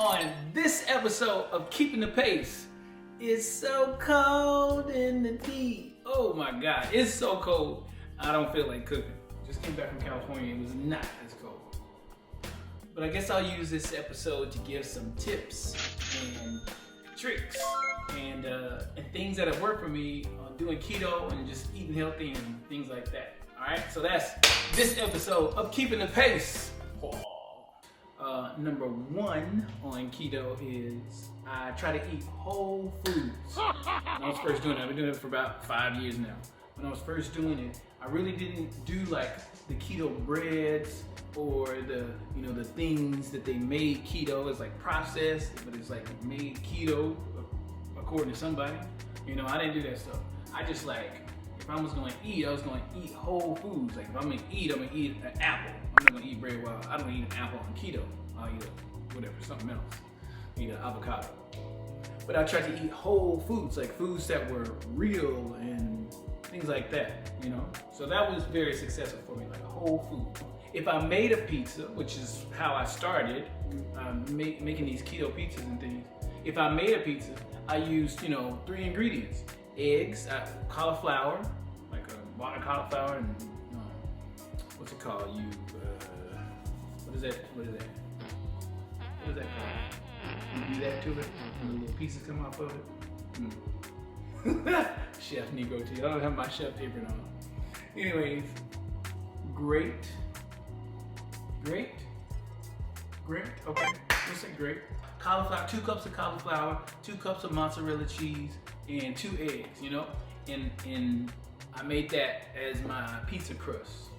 on this episode of Keeping the Pace. It's so cold in the deep. Oh my God, it's so cold. I don't feel like cooking. Just came back from California, it was not as cold. But I guess I'll use this episode to give some tips and tricks and things that have worked for me on doing keto and just eating healthy and things like that. All right, so that's this episode of Keeping the Pace. Number one on keto is I try to eat whole foods. When I was first doing it, I've been doing it for about 5 years now. When I was first doing it, I really didn't do like the keto breads or the things that they made keto. It's like processed, but it's like made keto according to somebody. I didn't do that stuff. I just like, if I was going to eat, I was going to eat whole foods. Like if I'm going to eat an apple. I'm not going to eat bread. Well, I don't eat an apple on keto. I'll eat something else. Eat an avocado. But I tried to eat whole foods, like foods that were real and things like that, So that was very successful for me, like whole food. If I made a pizza, which is how I started making these keto pizzas and things. If I made a pizza, I used, 3 ingredients. Eggs, cauliflower, like a water cauliflower, and what's it called? What is that? What is that called? You do that to it, and the little pieces come off of it. Chef Negro tea. I don't have my chef apron on. Anyways, great. Okay, let's say great. Cauliflower, 2 cups of cauliflower, 2 cups of mozzarella cheese, and 2 eggs. And I made that as my pizza crust.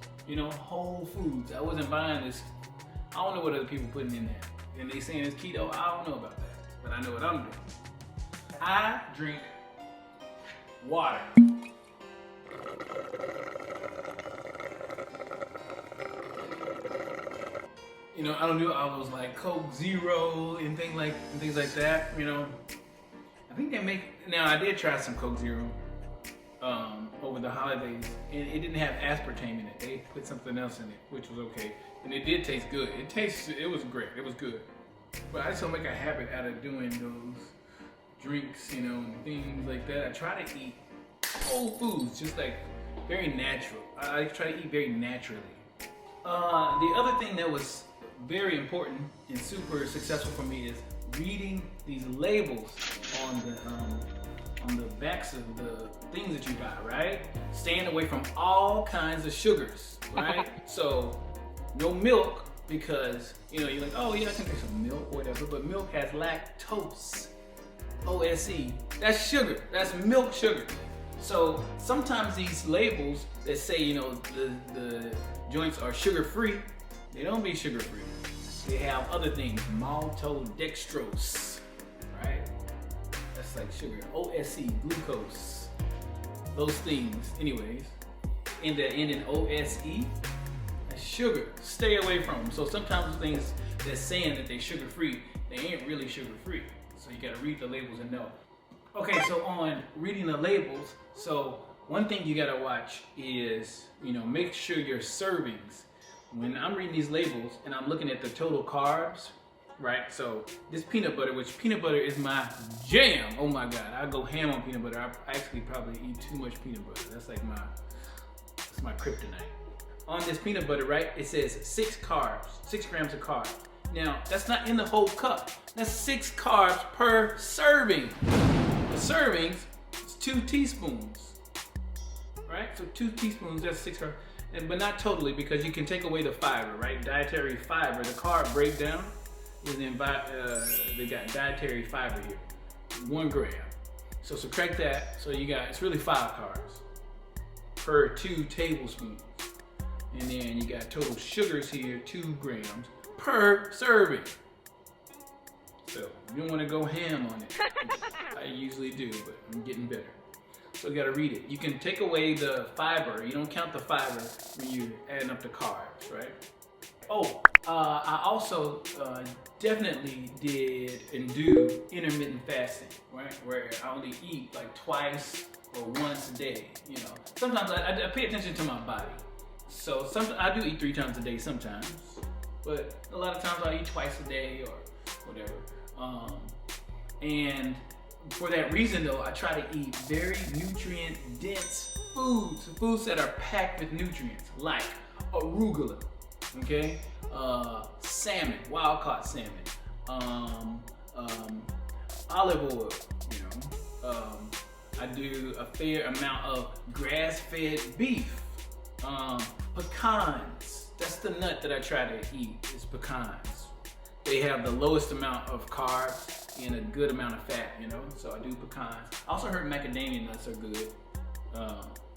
Whole foods. I wasn't buying this. I don't know what other people putting in there. And they saying it's keto. I don't know about that, but I know what I'm doing. I drink water. I don't do all those like Coke Zero and things like that. I think they make now. I did try some Coke Zero over the holidays, and it didn't have aspartame in it. They put something else in it, which was okay, and it did taste good. It was great. It was good. But I just don't make a habit out of doing those drinks, and things like that. I try to eat whole foods, just like very natural. I try to eat very naturally. The other thing that was very important and super successful for me is reading these labels on the backs of the things that you buy, right? Staying away from all kinds of sugars, right? So no milk, because you're like, oh yeah, I can drink some milk or whatever, but milk has lactose, OSE. That's sugar. That's milk sugar. So sometimes these labels that say the joints are sugar free, they don't be sugar free. They have other things, maltodextrose, right? That's like sugar, OSE, glucose, those things. Anyways, in the end in OSE, that's sugar. Stay away from them. So sometimes the things that's saying that they're sugar free, they ain't really sugar free. So you gotta read the labels and know. Okay, so on reading the labels, so one thing you gotta watch is, make sure your servings. When I'm reading these labels and I'm looking at the total carbs, right? So this peanut butter, which peanut butter is my jam. Oh my God, I go ham on peanut butter. I actually probably eat too much peanut butter. That's like my kryptonite. On this peanut butter, right? It says 6 grams of carbs. Now, that's not in the whole cup. That's 6 carbs per serving. The servings is 2 teaspoons, right? So 2 teaspoons, that's 6 carbs. But not totally, because you can take away the fiber, right? Dietary fiber, the carb breakdown is they got dietary fiber here, 1 gram. So subtract that, so it's really 5 carbs per 2 tablespoons. And then you got total sugars here, 2 grams per serving. So you don't want to go ham on it. I usually do, but I'm getting better. So you gotta read it. You can take away the fiber. You don't count the fiber when you're adding up the carbs, right? I also definitely did and do intermittent fasting, right? Where I only eat like twice or once a day, Sometimes I pay attention to my body. So I do eat 3 times a day sometimes, but a lot of times I eat twice a day or whatever. And for that reason though, I try to eat very nutrient dense foods that are packed with nutrients, like arugula, okay, salmon, wild caught salmon, olive oil, I do a fair amount of grass-fed beef, pecans. That's the nut that I try to eat, is pecans. They have the lowest amount of carbs and a good amount of fat, so I do pecans. I also heard macadamia nuts are good,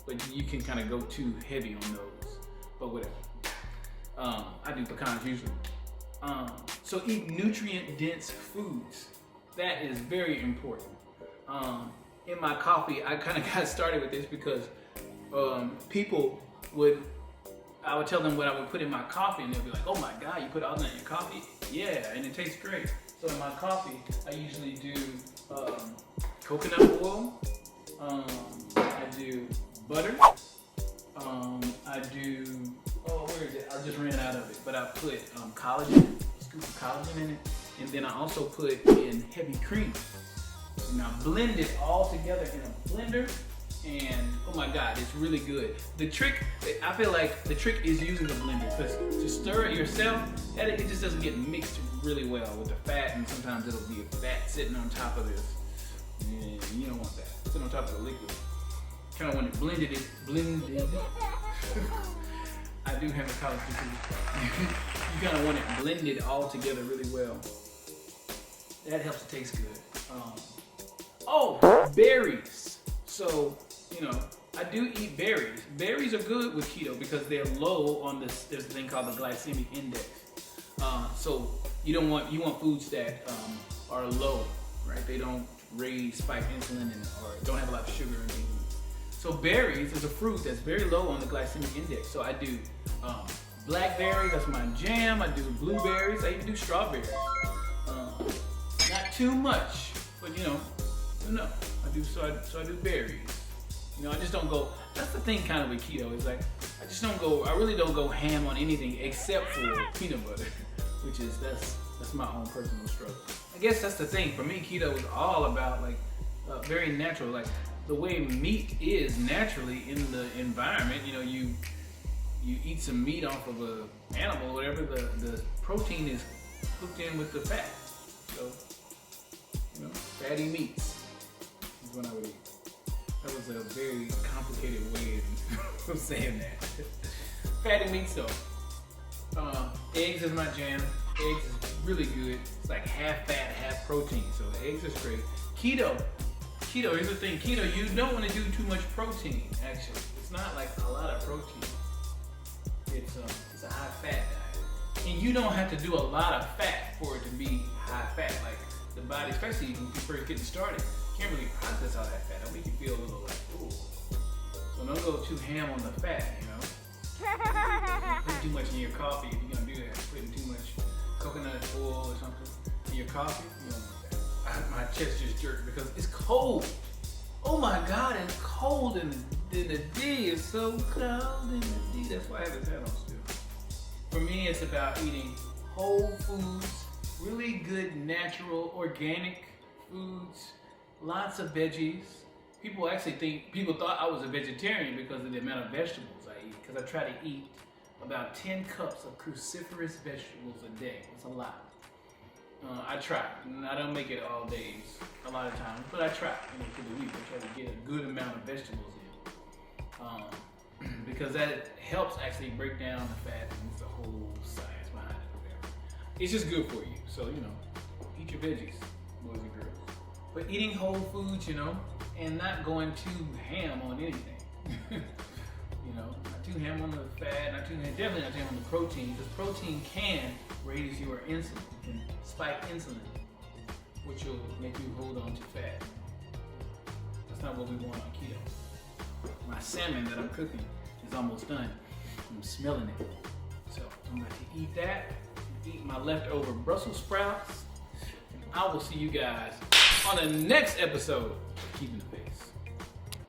but you can kind of go too heavy on those, but whatever. I do pecans usually. So eat nutrient-dense foods. That is very important. In my coffee, I kind of got started with this because I would tell them what I would put in my coffee, and they'll be like, "Oh my God, you put all that in your coffee?" Yeah, and it tastes great. So in my coffee, I usually do coconut oil. I do butter. I do, where is it? I just ran out of it, but I put collagen, a scoop of collagen in it, and then I also put in heavy cream. And I blend it all together in a blender, and oh my God, it's really good. I feel like the trick is using a blender, because to stir it yourself, it just doesn't get mixed really well with the fat, and sometimes it'll be a fat sitting on top of this. And you don't want that. Sitting on top of the liquid. Kind of want it blended. I do have a college degree. You kind of want it blended all together really well. That helps it taste good. Berries. So, I do eat berries. Berries are good with keto because they're low on this. There's a thing called the glycemic index. So you want foods that are low, right? They don't spike insulin or don't have a lot of sugar or anything. So berries is a fruit that's very low on the glycemic index. So I do blackberries, that's my jam. I do blueberries. I even do strawberries. Not too much, but no, I do. So I do berries. I just don't go. That's the thing, kind of with keto. Is like I really don't go ham on anything except for peanut butter, which is that's my own personal struggle. I guess that's the thing for me. Keto is all about very natural, like the way meat is naturally in the environment. You eat some meat off of an animal, whatever. The protein is hooked in with the fat. So fatty meats is what I would eat. That was a very complicated way of saying that. Fatty meats though. Eggs is my jam. Eggs is really good. It's like half fat, half protein. So eggs is great. Keto, here's the thing. Keto, you don't want to do too much protein, actually. It's not like a lot of protein. It's a high fat diet. And you don't have to do a lot of fat for it to be high fat. Like the body, especially when you first getting started, can't really process all that fat. It'll make you feel a little like, ooh. So don't go too ham on the fat, Put too much in your coffee if you're gonna do that. Putting too much coconut oil or something in your coffee, you don't want that. My chest just jerked because it's cold. Oh my God, it's cold in the D. It's so cold in the D. That's why I have this hat on still. For me, it's about eating whole foods, really good, natural, organic foods, lots of veggies. People thought I was a vegetarian because of the amount of vegetables I eat, because I try to eat about 10 cups of cruciferous vegetables a day. It's a lot. I try, and I don't make it all days a lot of times, but I try for the week. I try to get a good amount of vegetables in, because that helps actually break down the fat, and it's the whole science behind it. Whatever. It's just good for you. So eat your veggies, boys and girls. But eating whole foods, and not going too ham on anything. Not too ham on the fat, definitely not too ham on the protein, because protein can raise your insulin. It can spike insulin, which will make you hold on to fat. That's not what we want on keto. My salmon that I'm cooking is almost done. I'm smelling it. So I'm going to eat that, eat my leftover Brussels sprouts, and I will see you guys on the next episode of Keeping the Faith.